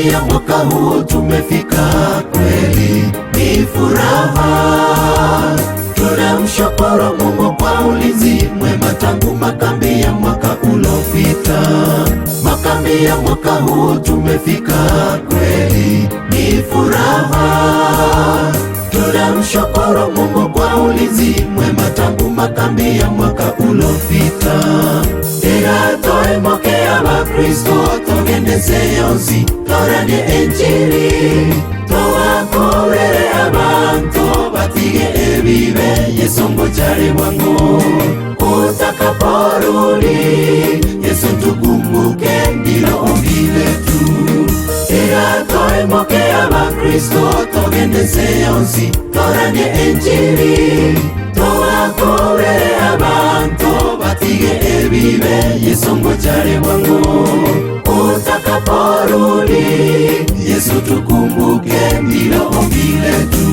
makambi ya mwaka huu tumefika, kweli ni furaha. Tunamshukuru Mungu kwa ulinzi mwema tangu makambi ya mwaka uliopita. Makambi ya mwaka huu tumefika, kweli ni furaha. Tunamshukuru Mungu kwa ulinzi mwema tangu makambi ya mwaka uliopita. Tugatoemokea Bakristo tugendeze yonsi toranie Injili, tubakorere abantu batige ebibe Yesu ngojari wangu utakaporudi. Yesu tukumbuke ndilo ombi letu. Tugatoemokea Bakristo tugendeze yonsi toranie Injili, tubakorere abantu batige ebibe Yesu ngojari wangu utakaporudi. Yesu tukumbuke ndilo ombi letu.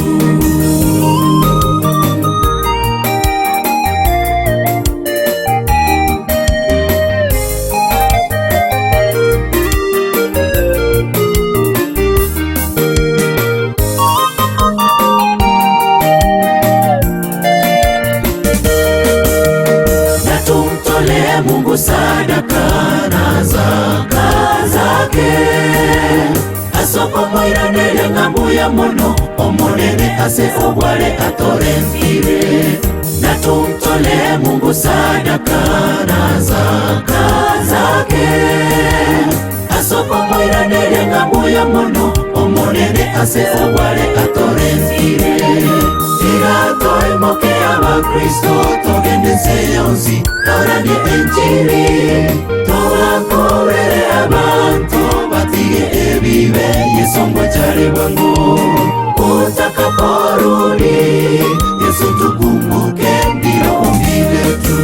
Mungu sadaka na zaka zake, asoko moira nere ngambu ya mono omonene ase obwale atorentire. Na tumtole Mungu sadaka na zaka zake, asoko moira nere ngambu ya mono omonene ase obwale atorentire. Tugatoemokea Bakristo tugendeze yonsi toranie Injili, tubakorere abantu batige ebibe Yesu ngojari wangu utakaporudi. Yesu tukumbuke ndilo ombi letu.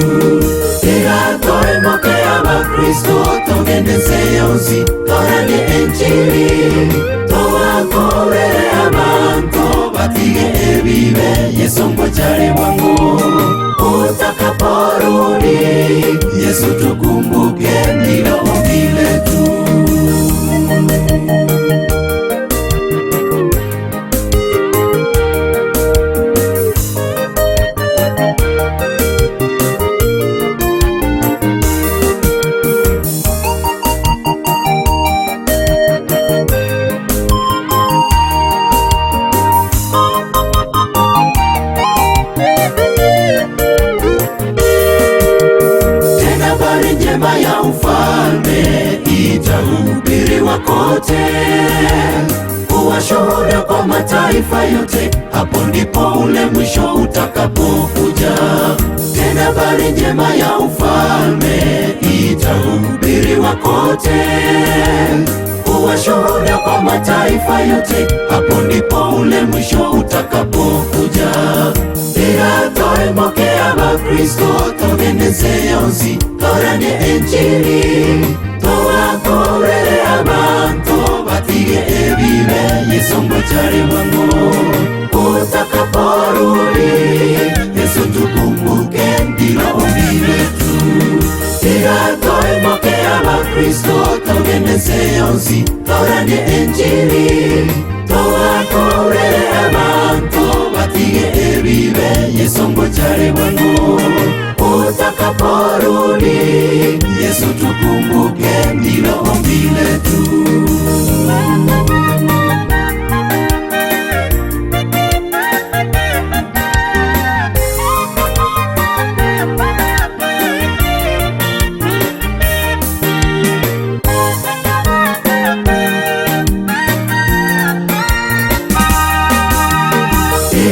Tugatoemokea Bakristo tugendeze yonsi toranie Injili, tubakorere abantu batige ebibe Yesu ngojari wangu utakaporudi. Yesu tukumbuke ndilo ombi letu. Njema ya ufalme itahubiriwa kote, kuwa shuhuda kwa mataifa yote. Hapo ndipo ule mwisho utakapokuja. Tena habari njema ya ufalme itahubiriwa kote, kuwa shuhuda kwa mataifa yote. Hapo ndipo ule mwisho utakapokuja. Tugatoemokea Bakristo tugendeze yonsi toranie Injili, tubakorere abantu batige ebibe Yesu ngojari wangu utakaporudi. Yesu tukumbuke ndilo ombi letu. Tugatoemokea Bakristo tugendeze yonsi toranie Injili, tubakorere abantu batige ebibe Yesu ngojari wangu utakaporudi. Yesu tukumbuke ndilo ombi letu.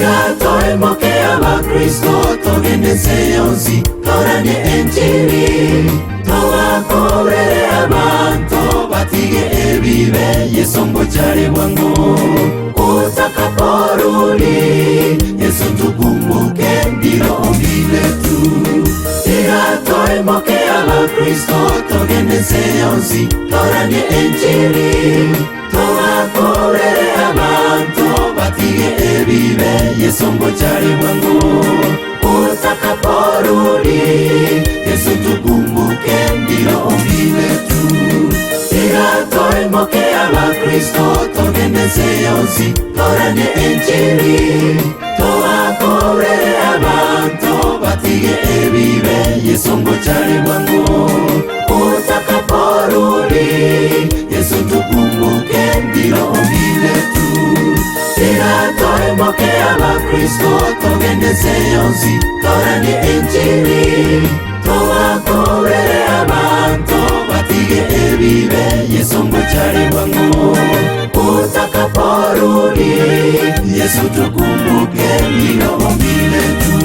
Tugatoemokea Bakristo tugendeze yonsi toranie Injili, tubakorere abantu batige ebibe Yesu ngojari wangu utakaporudi. Yesu tukumbuke ndilo ombi letu. Tugatoemokea Bakristo tugendeze yonsi toranie Injili, tubakorere abantu batige ebibe Yesu ngojari wangu utakaporudi. Yesu tukumbuke ndilo ombi letu. Tugatoemokea mokea Bakristo togendeze yonsi toranye Injili towakorere abantu batige ebibe Yesu ngochari bwangu utakaporudi Yesu tukumbuke ndilo ombi letu ila toemokea Bakristo togendeze yonsi toranye Injili towakorere abantu batige ebibe Yesu ngochari bwangu utakaporudi Yesu tukumbuke ndilo ombi letu